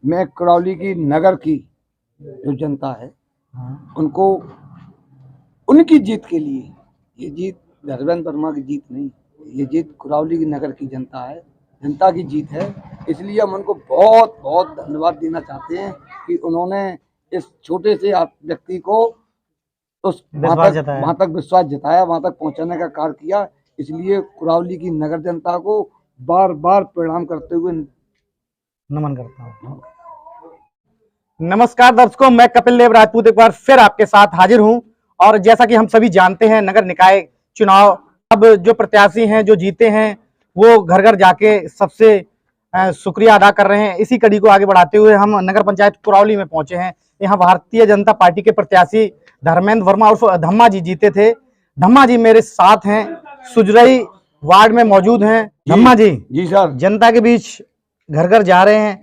मैं करौली की नगर की जो जनता है उनको उनकी जीत के लिए, ये जीत धर्मेंद्र वर्मा की जीत नहीं, ये जीत करौली की नगर की जनता है, जनता की जीत है। इसलिए हम उनको बहुत बहुत धन्यवाद देना चाहते हैं कि उन्होंने इस छोटे से व्यक्ति को उस वहां तक विश्वास जताया, वहां तक पहुंचाने का कार्य किया। इसलिए करौली की नगर जनता को बार बार प्रणाम करते हुए नमन करता हूँ। नमस्कार दर्शकों, मैं कपिल देव राजपूत एक बार फिर आपके साथ हाजिर हूं। और जैसा कि हम सभी जानते हैं, नगर निकाय चुनाव अब जो प्रत्याशी हैं जो जीते हैं वो घर घर जाके सबसे शुक्रिया अदा कर रहे हैं। इसी कड़ी को आगे बढ़ाते हुए हम नगर पंचायत करौली में पहुंचे हैं। यहाँ भारतीय जनता पार्टी के प्रत्याशी धर्मेंद्र वर्मा उर्फ धम्मा जी जीते थे। धम्मा जी मेरे साथ हैं, सुजरई वार्ड में मौजूद हैं। धम्मा जी जी सर, जनता के बीच घर घर जा रहे हैं।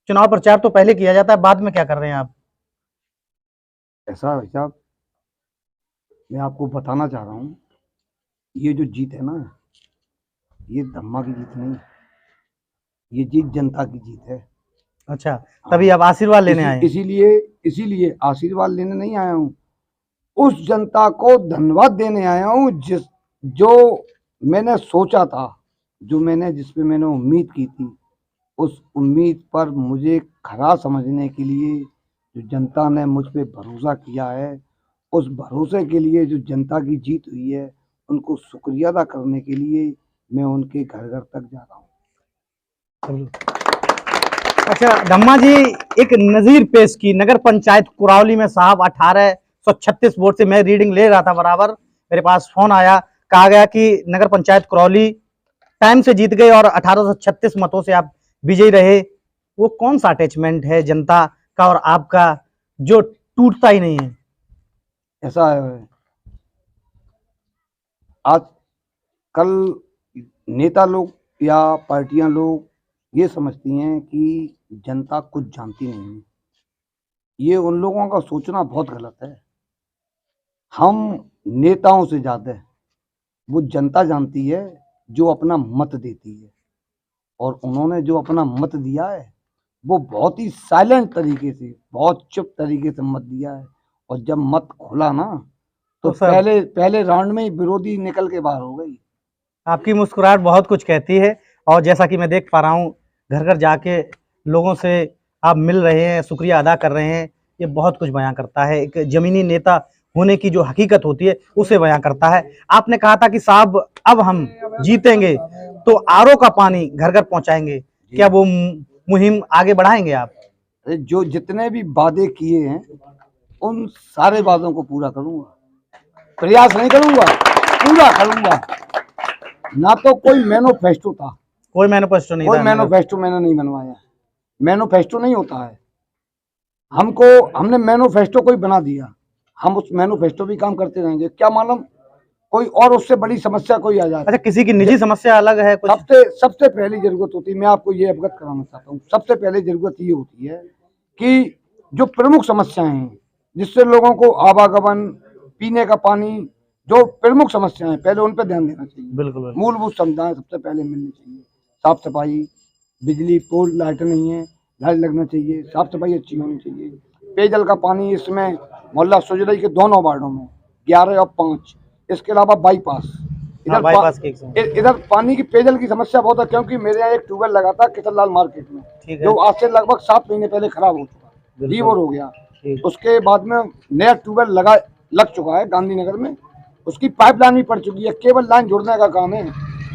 चुनाव प्रचार तो पहले किया जाता है, बाद में क्या कर रहे हैं आप? ऐसा भाई साहब, मैं आपको बताना चाह रहा हूँ, ये जो जीत है ना, ये धम्मा की जीत नहीं, ये जीत जनता की जीत है। अच्छा, तभी आप आशीर्वाद लेने आए? इसीलिए आशीर्वाद लेने नहीं आया हूँ, उस जनता को धन्यवाद देने आया हूँ जो मैंने सोचा था, जिस पे मैंने उम्मीद की थी, उस उम्मीद पर मुझे खरा समझने के लिए जो जनता ने मुझ पे भरोसा किया है, उस भरोसे के लिए जो जनता की जीत हुई है, उनको शुक्रिया अदा करने के लिए मैं उनके घर घर तक जा रहा हूँ। अच्छा धम्मा जी, एक नजीर पेश की नगर पंचायत करौली में साहब 1836 वोट से मैं रीडिंग ले रहा था, बराबर मेरे पास फोन आया, कहा गया कि नगर पंचायत करौली टाइम से जीत गए और 1836 मतों से आप विजयी रहे। वो कौन सा अटैचमेंट है जनता का और आपका जो टूटता ही नहीं है? ऐसा है, आज कल नेता लोग या पार्टियां लोग ये समझती हैं कि जनता कुछ जानती नहीं है। ये उन लोगों का सोचना बहुत गलत है। हम नेताओं से ज्यादा वो जनता जानती है जो अपना मत देती है, और उन्होंने जो अपना मत दिया है वो बहुत ही साइलेंट तरीके से, बहुत चुप तरीके से मत दिया है। और जब मत खुला ना तो पहले राउंड में ही विरोधी निकल के बाहर हो गई। आपकी मुस्कुराहट बहुत कुछ कहती है, और जैसा कि मैं देख पा रहा हूँ घर घर जाके लोगों से आप मिल रहे हैं, शुक्रिया अदा कर रहे हैं, ये बहुत कुछ बयां करता है। एक जमीनी नेता होने की जो हकीकत होती है उसे बयां करता है। आपने कहा था कि साहब अब हम जीतेंगे तो आरओ का पानी घर घर पहुंचाएंगे, क्या वो मुहिम आगे बढ़ाएंगे आप? जो जितने भी वादे किए हैं उन सारे वादों को पूरा करूंगा, प्रयास नहीं करूंगा, पूरा करूंगा। ना तो कोई मैनिफेस्टो था, कोई मैनिफेस्टो नहीं, कोई मैनिफेस्टो मैंने नहीं बनवाया। मैनिफेस्टो नहीं होता है, हमने मैनिफेस्टो कोई बना दिया, हम उस मैनिफेस्टो भी काम करते रहेंगे। क्या मालूम कोई और उससे बड़ी समस्या कोई आ जाए। अच्छा, किसी की निजी समस्या अलग है कुछ? सबसे पहली जरूरत होती है, मैं आपको ये अवगत कराना चाहता हूँ, सबसे पहले जरूरत ये होती है कि जो प्रमुख समस्याएं हैं जिससे लोगों को आवागमन, पीने का पानी, जो प्रमुख समस्याएं हैं, पहले उन पर ध्यान देना चाहिए। बिल्कुल। मूलभूत सुविधाएं सबसे पहले मिलनी चाहिए, साफ सफाई, बिजली, पोल लाइट नहीं है, लाइट लगना चाहिए, साफ सफाई अच्छी होनी चाहिए। पेयजल का पानी इसमें मोहल्ला सुजरई के दोनों वार्डों में 11 और 5, इसके अलावा बाईपास, इधर पानी की पेयजल की समस्या बहुत है, क्योंकि मेरे यहाँ एक ट्यूबवेल लगा था किशनलाल मार्केट में, जो आज से लगभग 7 महीने पहले खराब हो चुका, रीबोर हो गया। उसके बाद में नया ट्यूबवेल लग चुका है गांधीनगर में, उसकी पाइपलाइन भी पड़ चुकी है, केवल लाइन जोड़ने का काम है।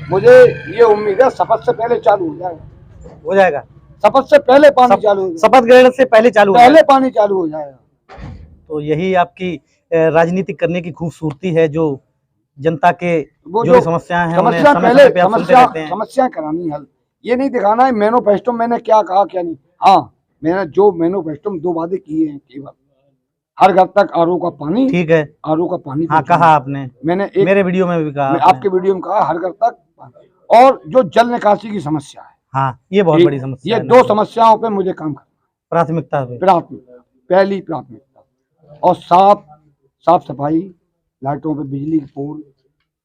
मुझे ये उम्मीद है शपथ से पहले चालू हो जाएगा, शपथ से पहले पानी चालू, शपथ ग्रहण से पहले पानी चालू हो जाएगा। तो यही आपकी राजनीति करने की खूबसूरती है, जो जनता के जो समस्याएं हैं समस्या करानी हल, ये नहीं दिखाना है मैनिफेस्टो मैंने क्या कहा क्या नहीं। हाँ, मैंने जो मैनिफेस्टो में 2 वादे किए हैं, केवल हर घर तक आरओ का पानी, ठीक है, आरओ का पानी, हाँ कहा आपने, मैंने मेरे वीडियो में भी कहा, आपके वीडियो में कहा हर घर तक। और जो जल निकासी की समस्या है, हाँ ये बहुत बड़ी समस्या है, ये 2 समस्याओं पे मुझे काम करना, प्राथमिकता पहली प्राथमिकता। और साफ सफाई, लाइटों पे बिजली के पोल,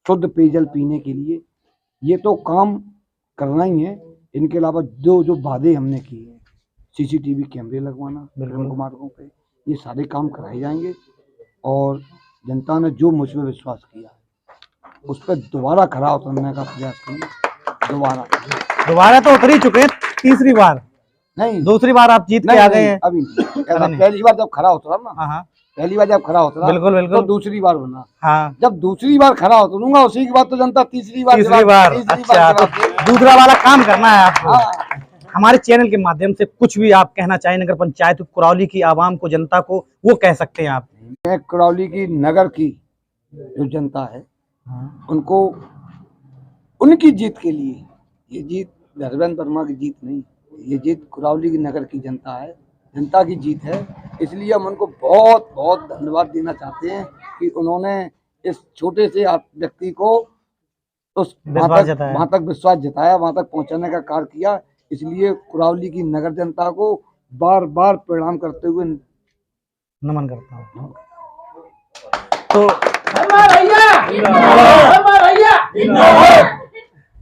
शुद्ध पेयजल पीने के लिए, ये तो काम करना ही है। इनके अलावा जो वादे हमने किए हैं, CCTV कैमरे लगवाना प्रमुख मार्गों पे, ये सारे काम कराए जाएंगे। और जनता ने जो मुझ पर विश्वास किया उस पर दोबारा खरा उतरने का प्रयास करेंगे। दोबारा तो उतर ही चुके हैं, तीसरी बार नहीं, दूसरी बार आप जीत के आ गए हैं। अभी नहीं। पहली बार जब खरा उतरा ना, हाँ, पहली बार जब खरा उतरा बिल्कुल बिल्कुल, तो दूसरी बार बना। हाँ, जब दूसरी बार खरा उतरूंगा उसी के बाद तो जनता तीसरी बार अच्छा, तो दूसरा वाला काम करना है आपको। हाँ। हमारे चैनल के माध्यम से कुछ भी आप कहना चाहें नगर पंचायत कुरौली की आवाम को, जनता को, वो कह सकते हैं आप। मैं कुरौली की नगर की जो जनता है उनको उनकी जीत के लिए, ये जीत धर्मेंद्र वर्मा की जीत नहीं, ये जीत कुरौली की नगर की जनता है, जनता की जीत है। इसलिए हम उनको बहुत बहुत धन्यवाद देना चाहते हैं कि उन्होंने इस छोटे से व्यक्ति को उस वहां तक विश्वास जताया, वहां तक पहुंचाने का कार्य किया। इसलिए कुरौली की नगर जनता को बार बार प्रणाम करते हुए नमन करता हूँ। तो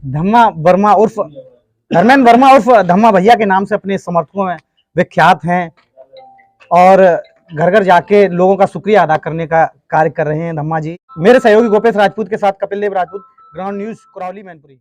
धम्मा वर्मा उर्फ धर्मेंद्र वर्मा उर्फ धम्मा भैया के नाम से अपने समर्थकों में विख्यात हैं और घर घर जाके लोगों का शुक्रिया अदा करने का कार्य कर रहे हैं धम्मा जी। मेरे सहयोगी गोपेश राजपूत के साथ कपिल देव राजपूत, ग्राउंड न्यूज कुरौली मैनपुरी।